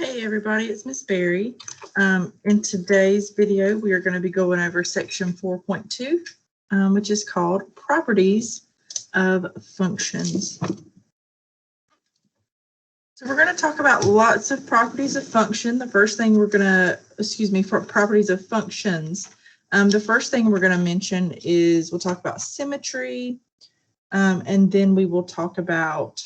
Hey everybody, it's Miss Berry. In today's video, we are going to be going over section 4.2, which is called Properties of Functions. So we're going to talk about lots of properties of function. The first thing we're going to, for properties of functions. The first thing we're going to mention is we'll talk about symmetry, and then we will talk about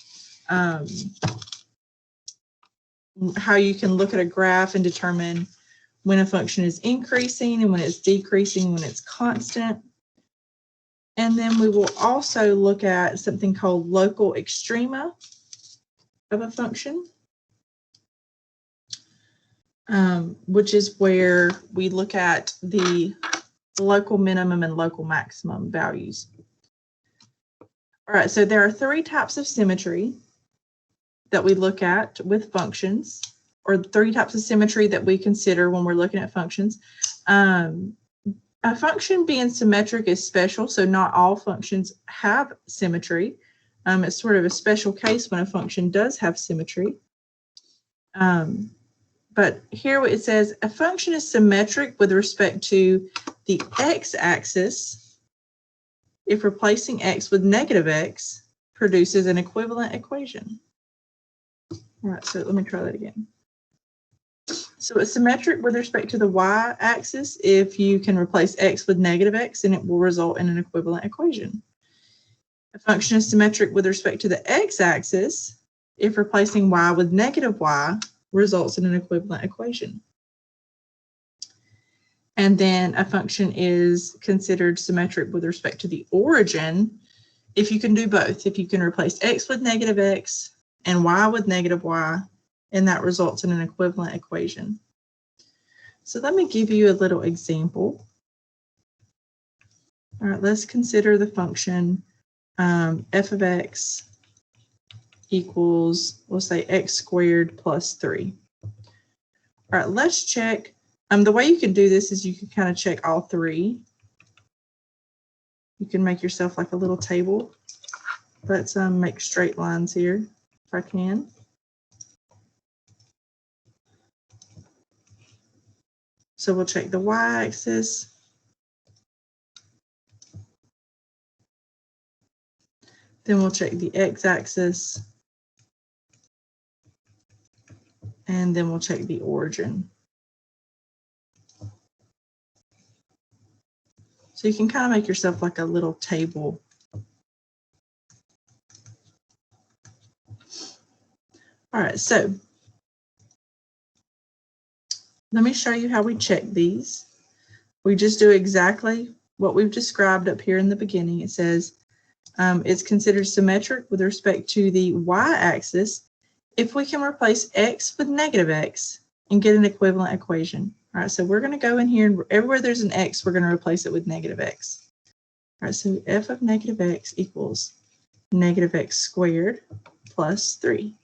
how you can look at a graph and determine when a function is increasing and when it's decreasing, when it's constant. And then we will also look at something called local extrema of a function, which is where we look at the local minimum and local maximum values. All right, so there are three types of symmetry that we look at with functions, or three types of symmetry that we consider when we're looking at functions. A function being symmetric is special, so not all functions have symmetry. It's sort of a special case when a function does have symmetry. But here it says a function is symmetric with respect to the x-axis if replacing x with negative x produces an equivalent equation. All right, so let me try that again. So it's symmetric with respect to the y-axis if you can replace x with negative x, and it will result in an equivalent equation. A function is symmetric with respect to the x-axis if replacing y with negative y results in an equivalent equation. And then a function is considered symmetric with respect to the origin if you can do both. If you can replace x with negative x and y with negative y, and that results in an equivalent equation. So let me give you a little example. All right, let's consider the function f of x equals, we'll say x squared plus 3. All right, let's check. The way you can do this is you can kind of check all three. You can make yourself like a little table. Let's make straight lines here, if I can. So we'll check the y-axis. Then we'll check the x-axis. And then we'll check the origin. So you can kind of make yourself like a little table. All right, so let me show you how we check these. We just do exactly what we've described up here in the beginning. It says it's considered symmetric with respect to the y-axis if we can replace x with negative x and get an equivalent equation. All right, so we're going to go in here, and everywhere there's an x, we're going to replace it with negative x. All right, so f of negative x equals negative x squared plus 3.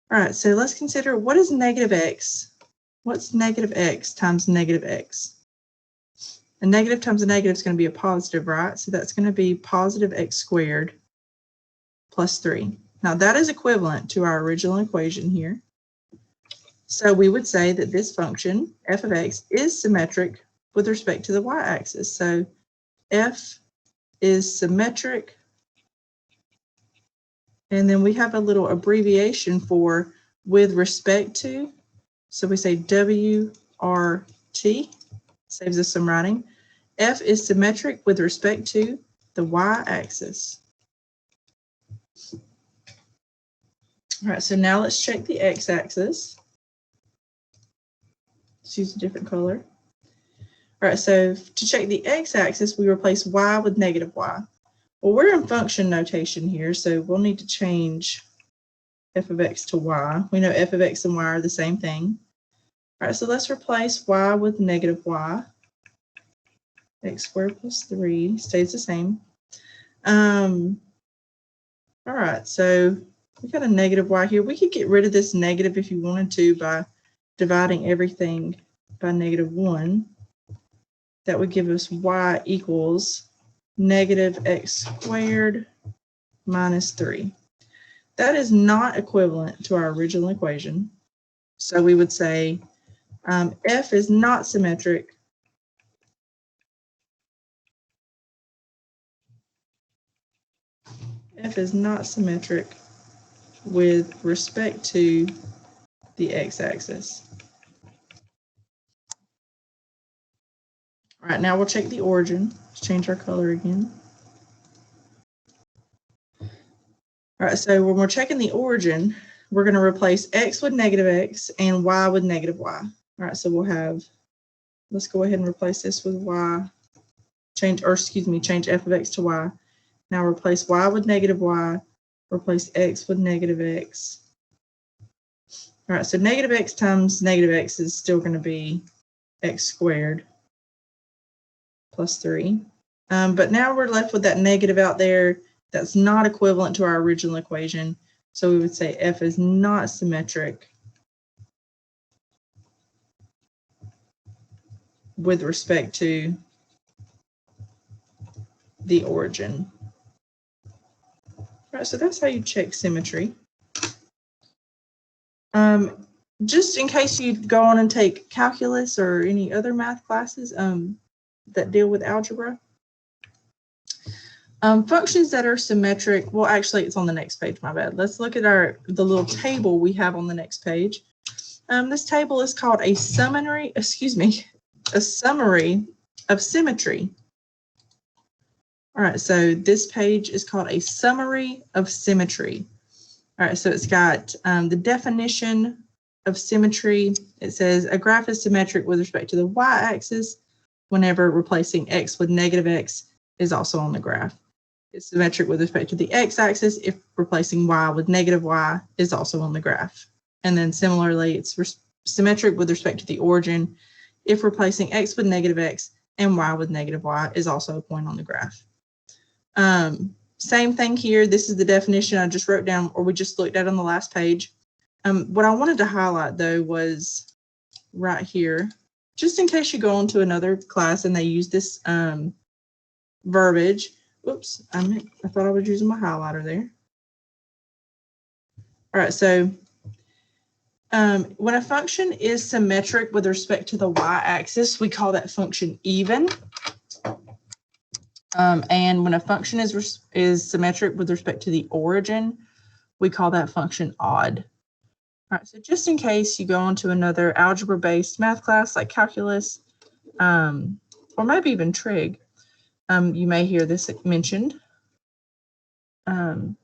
All right, so let's consider, what is negative x? What's negative x times negative x? A negative times a negative is going to be a positive, right? So that's going to be positive x squared plus 3. Now that is equivalent to our original equation here. So we would say that this function, f of x, is symmetric with respect to the y-axis. So f is symmetric. And then we have a little abbreviation for with respect to. So we say WRT, saves us some writing. F is symmetric with respect to the y-axis. All right, so now let's check the x-axis. Let's use a different color. All right, so to check the x-axis, we replace y with negative y. Well, we're in function notation here, so we'll need to change f of x to y. We know f of x and y are the same thing. All right, so let's replace y with negative y. X squared plus 3 stays the same. All right, so we got a negative y here. We could get rid of this negative if you wanted to by dividing everything by negative 1. That would give us y equals negative x squared minus 3. That is not equivalent to our original equation. So we would say F is not symmetric with respect to the x-axis. All right, now we'll check the origin. Let's change our color again. All right, so when we're checking the origin, we're going to replace x with negative x and y with negative y. All right, so we'll have, let's go ahead and replace this with y, change f of x to y. Now replace y with negative y, replace x with negative x. All right, so negative x times negative x is still going to be x squared plus 3. But now we're left with that negative out there that's not equivalent to our original equation. So we would say F is not symmetric with respect to the origin. All right, so that's how you check symmetry. Just in case you go on and take calculus or any other math classes that deal with algebra, functions that are symmetric, well, actually, it's on the next page, my bad. Let's look at the little table we have on the next page. This table is called a summary of symmetry. All right, so this page is called a summary of symmetry. All right, so it's got the definition of symmetry. It says a graph is symmetric with respect to the y-axis whenever replacing x with negative x is also on the graph. It's symmetric with respect to the x-axis if replacing y with negative y is also on the graph. And then similarly, it's symmetric with respect to the origin if replacing x with negative x and y with negative y is also a point on the graph. Same thing here. This is the definition I just wrote down, or we just looked at on the last page. What I wanted to highlight, though, was right here, just in case you go on to another class and they use this verbiage. Oops, I thought I was using my highlighter there. All right, so when a function is symmetric with respect to the y-axis, we call that function even. And when a function is symmetric with respect to the origin, we call that function odd. All right, so just in case you go on to another algebra-based math class like calculus, or maybe even trig, you may hear this mentioned. When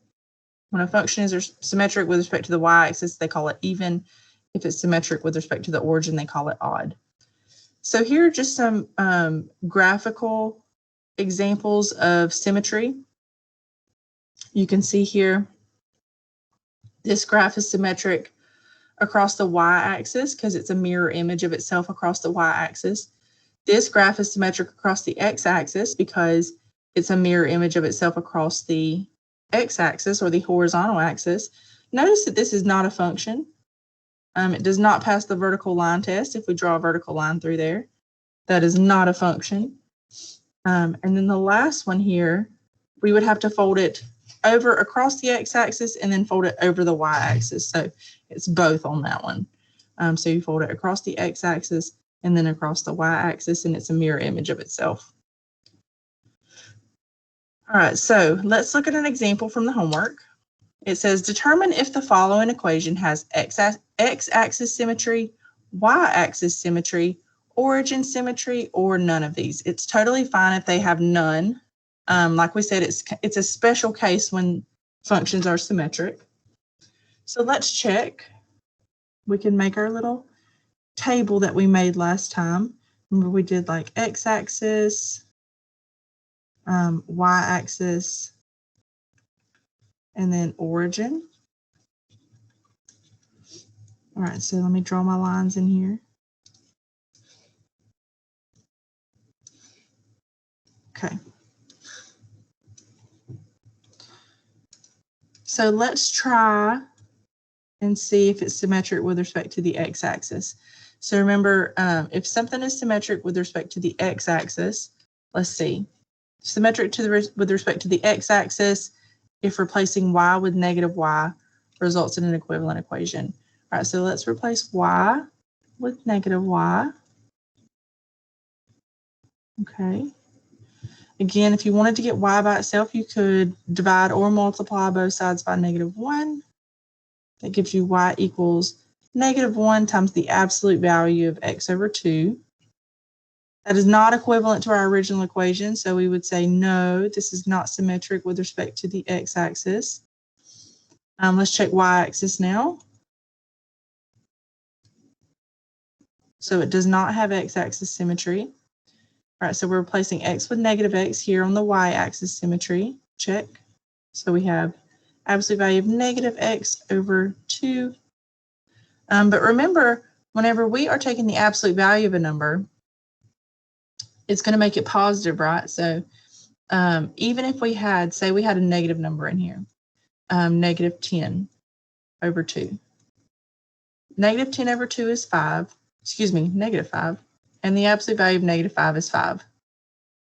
a function is symmetric with respect to the y-axis, they call it even. If it's symmetric with respect to the origin, they call it odd. So here are just some graphical examples of symmetry. You can see here, this graph is symmetric across the y-axis because it's a mirror image of itself across the y-axis. This graph is symmetric across the x-axis because it's a mirror image of itself across the x-axis or the horizontal axis. Notice that this is not a function. It does not pass the vertical line test if we draw a vertical line through there. That is not a function. And then the last one here, we would have to fold it over across the x-axis and then fold it over the y-axis. So it's both on that one. So you fold it across the x-axis and then across the y-axis, and it's a mirror image of itself. All right, so let's look at an example from the homework. It says, determine if the following equation has x-axis symmetry, y-axis symmetry, origin symmetry, or none of these. It's totally fine if they have none. Like we said, it's a special case when functions are symmetric. So let's check. We can make our little table that we made last time. Remember, we did like x-axis, y-axis, and then origin. All right, so let me draw my lines in here. Okay. So let's try and see if it's symmetric with respect to the x-axis. So remember, if something is symmetric with respect to the x-axis, let's see. Symmetric with respect to the x-axis, if replacing y with negative y results in an equivalent equation. All right, so let's replace y with negative y. Okay. Again, if you wanted to get y by itself, you could divide or multiply both sides by -1. That gives you y equals -1 times the absolute value of x over 2. That is not equivalent to our original equation, so we would say no, this is not symmetric with respect to the x-axis. Let's check y-axis now. So it does not have x-axis symmetry. All right, so we're replacing x with negative x here on the y-axis symmetry. Check. So we have absolute value of negative x over 2. But remember, whenever we are taking the absolute value of a number, it's going to make it positive, right? So even if we had, say we had a negative number in here, negative 10 over 2. Negative 10 over 2 is 5. Excuse me, negative 5. And the absolute value of negative 5 is 5.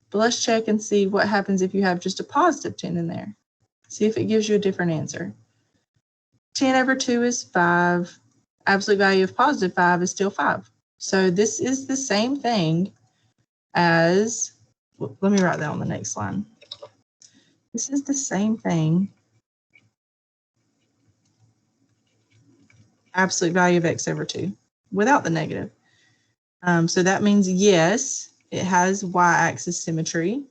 But let's check and see what happens if you have just a positive 10 in there. See if it gives you a different answer. 10 over 2 is 5. Absolute value of positive 5 is still 5. So this is the same thing as, let me write that on the next line. This is the same thing, absolute value of x over 2, without the negative. So that means yes, it has y-axis symmetry.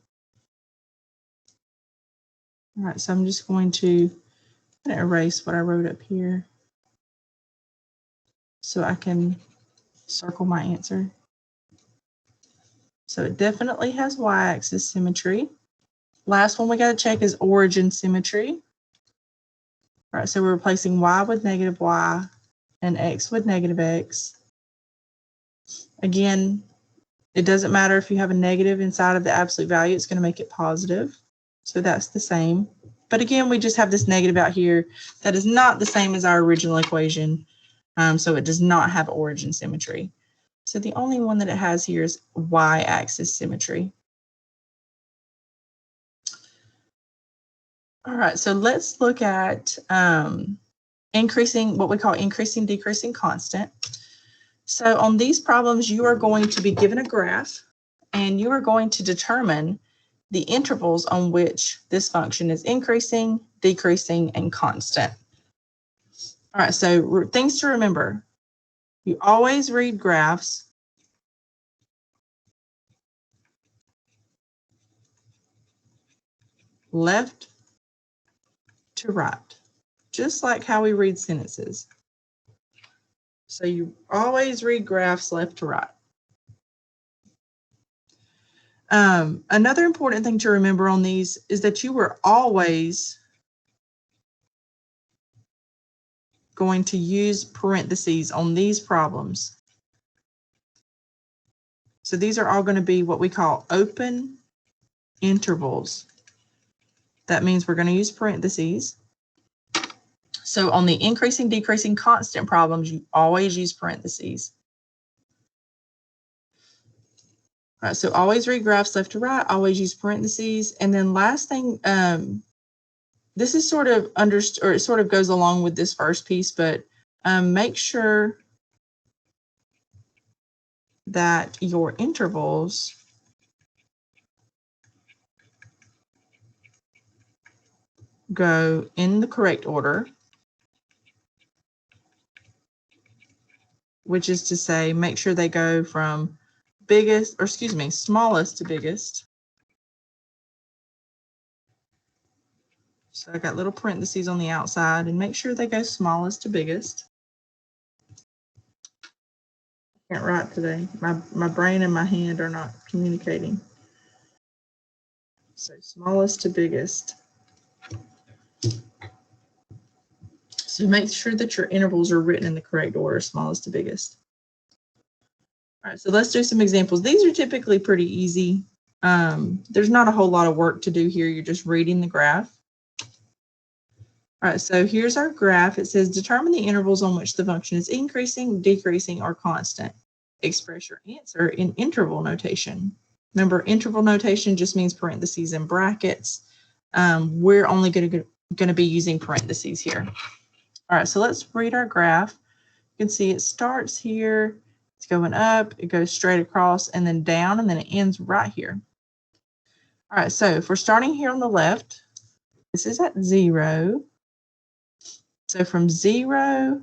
All right, so I'm just going to erase what I wrote up here so I can circle my answer. So it definitely has y-axis symmetry. Last one we got to check is origin symmetry. All right, so we're replacing y with negative y and x with negative x. Again, it doesn't matter if you have a negative inside of the absolute value, it's going to make it positive. So that's the same. But again, we just have this negative out here that is not the same as our original equation. So it does not have origin symmetry. So the only one that it has here is y-axis symmetry. All right, so let's look at what we call increasing, decreasing constant. So on these problems, you are going to be given a graph, and you are going to determine the intervals on which this function is increasing, decreasing, and constant. All right, so things to remember. You always read graphs left to right, just like how we read sentences. So you always read graphs left to right. Another important thing to remember on these is that you were always going to use parentheses on these problems. So these are all going to be what we call open intervals. That means we're going to use parentheses. So on the increasing, decreasing, constant problems, you always use parentheses. All right, so always read graphs left to right, always use parentheses. And then last thing, this is sort of understood, or it sort of goes along with this first piece, but make sure that your intervals go in the correct order, which is to say, make sure they go from smallest to biggest. So I got little parentheses on the outside, and make sure they go smallest to biggest. I can't write today. My brain and my hand are not communicating. So smallest to biggest. So make sure that your intervals are written in the correct order, smallest to biggest. All right, so let's do some examples. These are typically pretty easy. There's not a whole lot of work to do here. You're just reading the graph. All right, so here's our graph. It says determine the intervals on which the function is increasing, decreasing, or constant. Express your answer in interval notation. Remember, interval notation just means parentheses and brackets. We're only going to be using parentheses here. All right, so let's read our graph. You can see it starts here, it's going up, it goes straight across and then down, and then it ends right here. All right, so if we're starting here on the left, this is at 0. So from 0,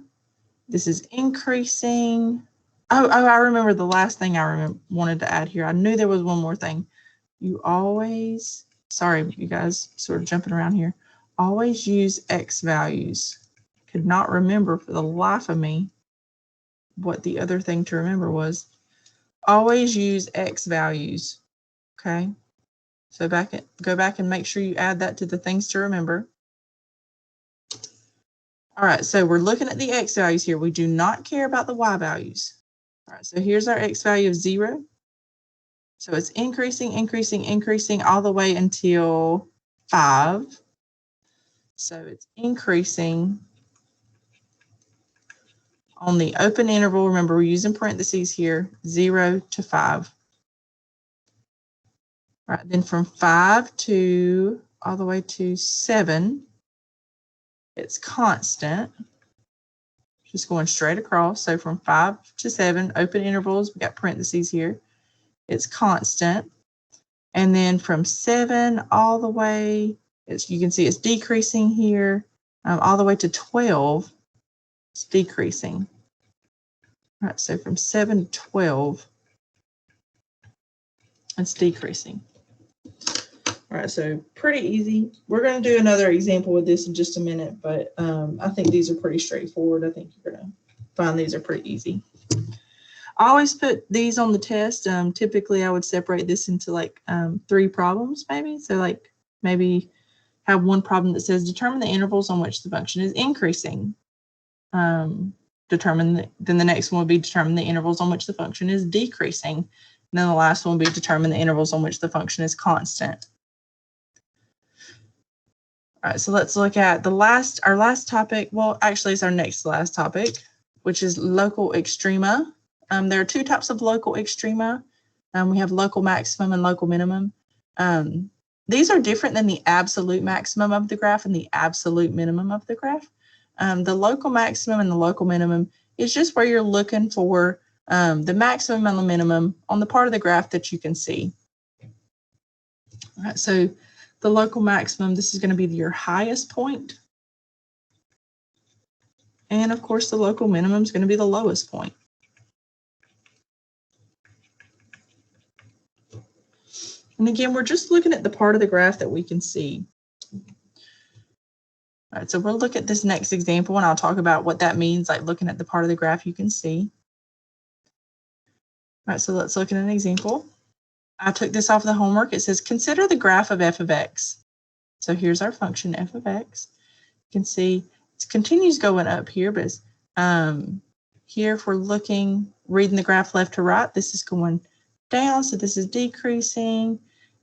this is increasing. Oh, I remember the last thing I wanted to add here. I knew there was one more thing. You always, sorry, you guys, sort of jumping around here. Always use X values. Could not remember for the life of me what the other thing to remember was. Always use X values. Okay. So go back and make sure you add that to the things to remember. All right, so we're looking at the X values here. We do not care about the Y values. All right, so here's our X value of 0. So it's increasing, increasing, increasing all the way until 5. So it's increasing on the open interval. Remember, we're using parentheses here, 0 to 5. All right, then from 5 to all the way to 7, it's constant. Just going straight across. So from 5 to 7, open intervals, we got parentheses here. It's constant. And then from 7 all the way, you can see it's decreasing here, all the way to 12, it's decreasing. All right, so from 7 to 12, it's decreasing. All right, so pretty easy. We're going to do another example with this in just a minute, but I think these are pretty straightforward. I think you're going to find these are pretty easy. I always put these on the test. Typically, I would separate this into like 3 problems, maybe. So like maybe have one problem that says determine the intervals on which the function is increasing. Then the next one would be determine the intervals on which the function is decreasing. And then the last one would be determine the intervals on which the function is constant. All right, so let's look at our last topic. Well, actually, it's our next to last topic, which is local extrema. There are 2 types of local extrema. We have local maximum and local minimum. These are different than the absolute maximum of the graph and the absolute minimum of the graph. The local maximum and the local minimum is just where you're looking for the maximum and the minimum on the part of the graph that you can see. All right, so the local maximum, this is going to be your highest point. And of course, the local minimum is going to be the lowest point. And again, we're just looking at the part of the graph that we can see. All right, so we'll look at this next example and I'll talk about what that means, like looking at the part of the graph you can see. All right, so let's look at an example. I took this off of the homework. It says, consider the graph of f of x. So here's our function f of x. You can see it continues going up here, but here if we're reading the graph left to right, this is going down, so this is decreasing,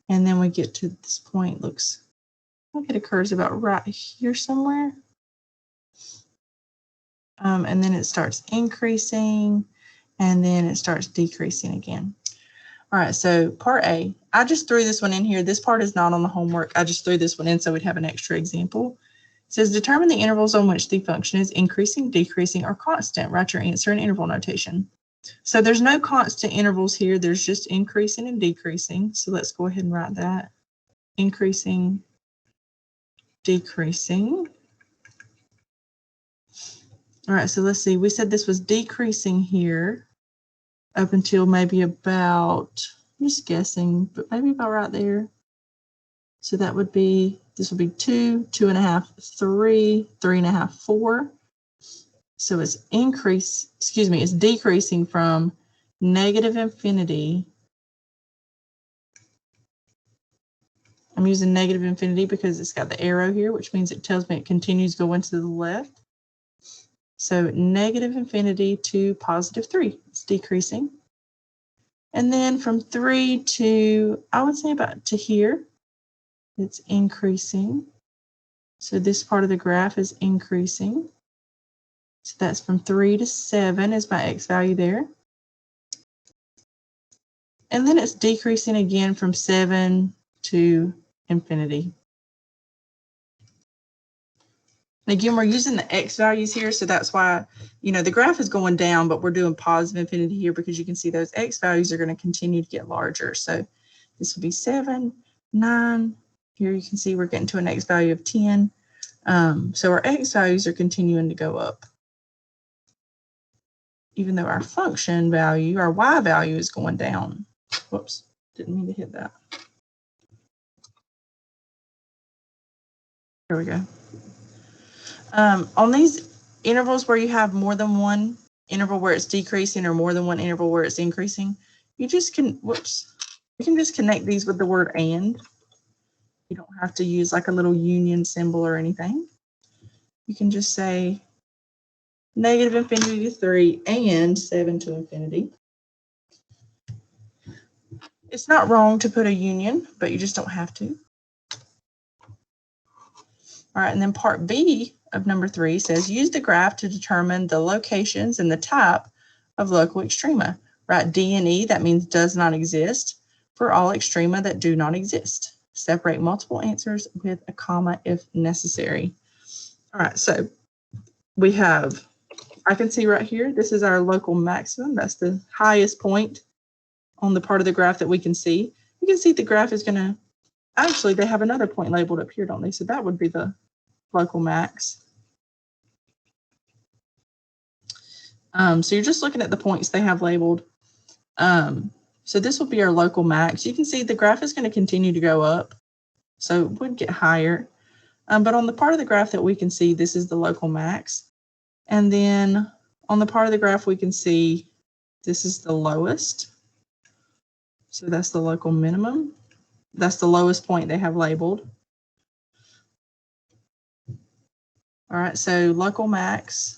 and then we get to this point, looks like it occurs about right here somewhere. And then it starts increasing, and then it starts decreasing again. All right, so part A, I just threw this one in here. This part is not on the homework. I just threw this one in so we'd have an extra example. It says determine the intervals on which the function is increasing, decreasing, or constant. Write your answer in interval notation. So there's no constant intervals here. There's just increasing and decreasing. So let's go ahead and write that. Increasing, decreasing. All right, so let's see. We said this was decreasing here up until maybe about, I'm just guessing, but maybe about right there. So that would be, this would be 2, 2.5, 3, 3.5, 4. So it's it's decreasing from negative infinity. I'm using negative infinity because it's got the arrow here, which means it tells me it continues going to the left. So negative infinity to positive 3, it's decreasing. And then from 3 to, I would say about to here, it's increasing. So this part of the graph is increasing. So that's from 3 to 7 is my x value there. And then it's decreasing again from 7 to infinity. Again, we're using the x values here, so that's why, you know, the graph is going down, but we're doing positive infinity here because you can see those x values are going to continue to get larger. So this will be 7, 9. Here you can see we're getting to an x value of 10. So our x values are continuing to go up, even though our function value, our y value, is going down. Whoops, didn't mean to hit that. There we go. On these intervals where you have more than one interval where it's decreasing or more than one interval where it's increasing, you just can, you can just connect these with the word and. You don't have to use like a little union symbol or anything. You can just say negative infinity to 3 and 7 to infinity. It's not wrong to put a union, but you just don't have to. All right, and then part B of number 3 says use the graph to determine the locations and the type of local extrema. Write D and E, that means does not exist, for all extrema that do not exist. Separate multiple answers with a comma if necessary. All right, so we have, I can see right here, this is our local maximum. That's the highest point on the part of the graph that we can see. You can see the graph is going to, actually, they have another point labeled up here, don't they? So that would be the local max. So you're just looking at the points they have labeled. So this will be our local max. You can see the graph is going to continue to go up, so it would get higher. But on the part of the graph that we can see, this is the local max. And then on the part of the graph we can see this is the lowest. So that's the local minimum. That's the lowest point they have labeled. All right, so local max.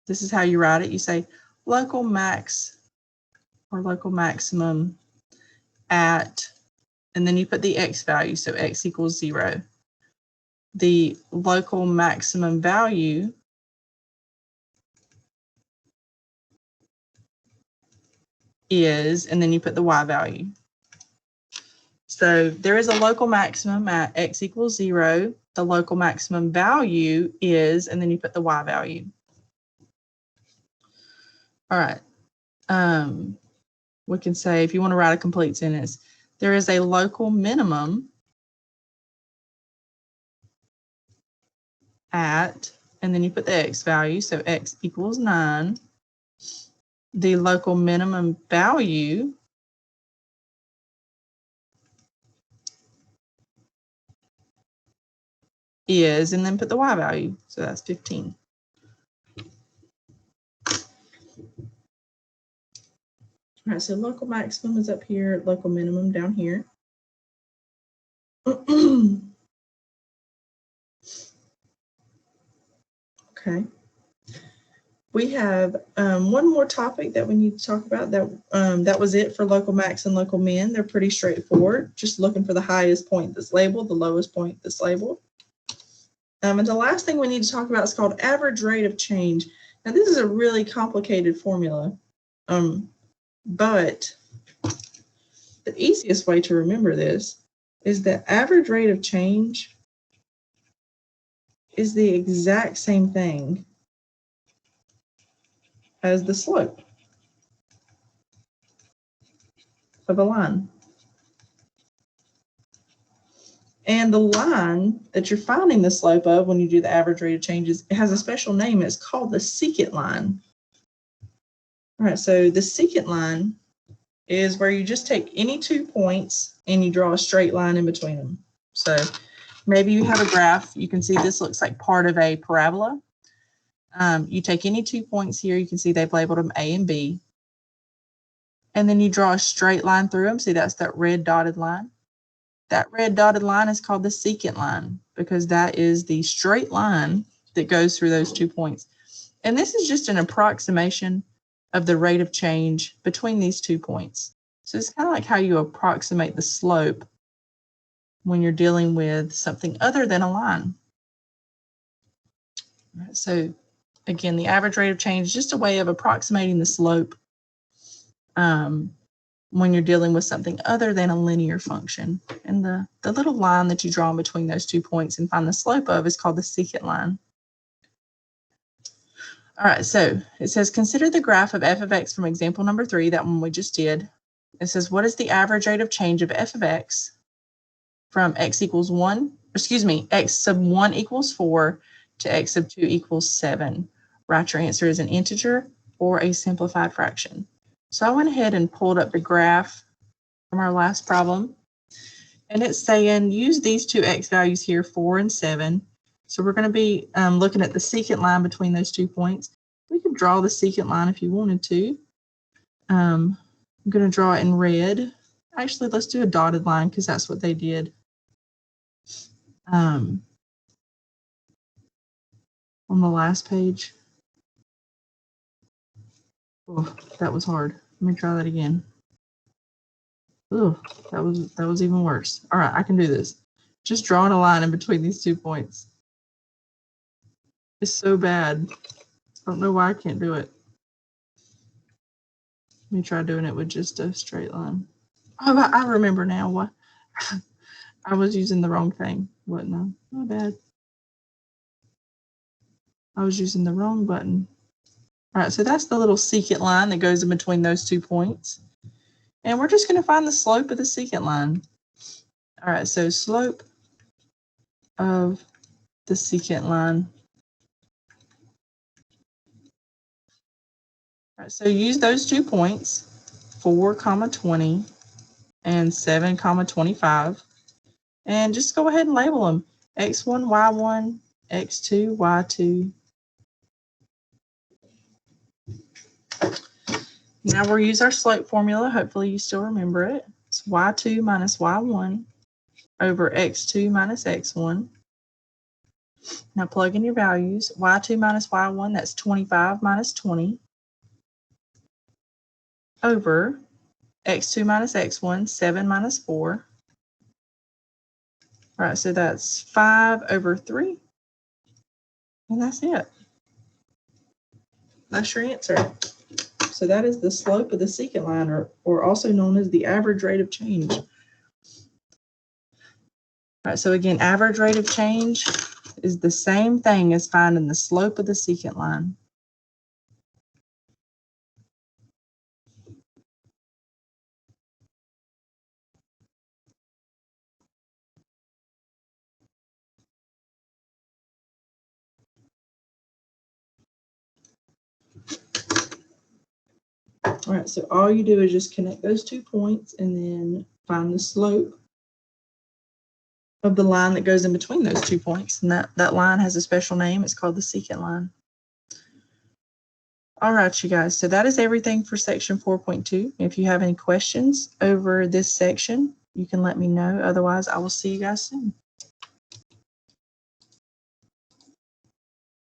This is how you write it. You say local max or local maximum at, and then you put the x value, so x equals 0. The local maximum value is, and then you put the y value. So there is a local maximum at x equals 0. The local maximum value is, and then you put the y value. All right. We can say, if you want to write a complete sentence, there is a local minimum at, and then you put the x value, so x equals 9. The local minimum value is, and then put the y value, so that's 15. All right, so local maximum is up here, local minimum down here. Okay. We have one more topic that we need to talk about. That was it for local max and local min. They're pretty straightforward, just looking for the highest point that's labeled, the lowest point that's labeled. And the last thing we need to talk about is called average rate of change. Now, this is a really complicated formula, but the easiest way to remember this is that average rate of change is the exact same thing as the slope of a line. And the line that you're finding the slope of when you do the average rate of changes, it has a special name. It's called the secant line. All right, so the secant line is where you just take any 2 points and you draw a straight line in between them. So maybe you have a graph. You can see this looks like part of a parabola. You take any 2 points here. You can see they've labeled them A and B. And then you draw a straight line through them. See, that's that red dotted line. That red dotted line is called the secant line because that is the straight line that goes through those 2 points. And this is just an approximation of the rate of change between these 2 points. So it's kind of like how you approximate the slope when you're dealing with something other than a line. All right, so again, the average rate of change is just a way of approximating the slope when you're dealing with something other than a linear function. And the little line that you draw in between those 2 points and find the slope of is called the secant line. All right, so it says, consider the graph of f of x from example number 3, that one we just did. It says, what is the average rate of change of f of x from x equals 1, excuse me, x sub 1 equals 4 to x sub 2 equals 7? Write your answer as an integer or a simplified fraction. So I went ahead and pulled up the graph from our last problem. And it's saying use these two x values here, 4 and 7. So we're going to be looking at the secant line between those 2 points. We could draw the secant line if you wanted to. I'm going to draw it in red. Actually, let's do a dotted line because that's what they did. On the last page. Oh, that was hard. Let me try that again. Oh, that was even worse. All right, I can do this. Just drawing a line in between these 2 points. It's so bad. I don't know why I can't do it. Let me try doing it with just a straight line. Oh, I remember now. What? I was using the wrong thing, wasn't I? My bad. I was using the wrong button. All right, so that's the little secant line that goes in between those 2 points. And we're just going to find the slope of the secant line. All right, so slope of the secant line. All right, so use those 2 points, 4, 20 and 7, 25. And just go ahead and label them. x1, y1, x2, y2. Now we'll use our slope formula. Hopefully you still remember it. It's y2 minus y1 over x2 minus x1. Now plug in your values. y2 minus y1, that's 25 minus 20 over x2 minus x1, 7 minus 4. All right, so that's 5 over 3. And that's it. That's your answer. So that is the slope of the secant line, or also known as the average rate of change. All right, so again, average rate of change is the same thing as finding the slope of the secant line. All right, so all you do is just connect those 2 points and then find the slope of the line that goes in between those 2 points. And that line has a special name. It's called the secant line. All right, you guys, so that is everything for section 4.2. If you have any questions over this section, you can let me know. Otherwise, I will see you guys soon.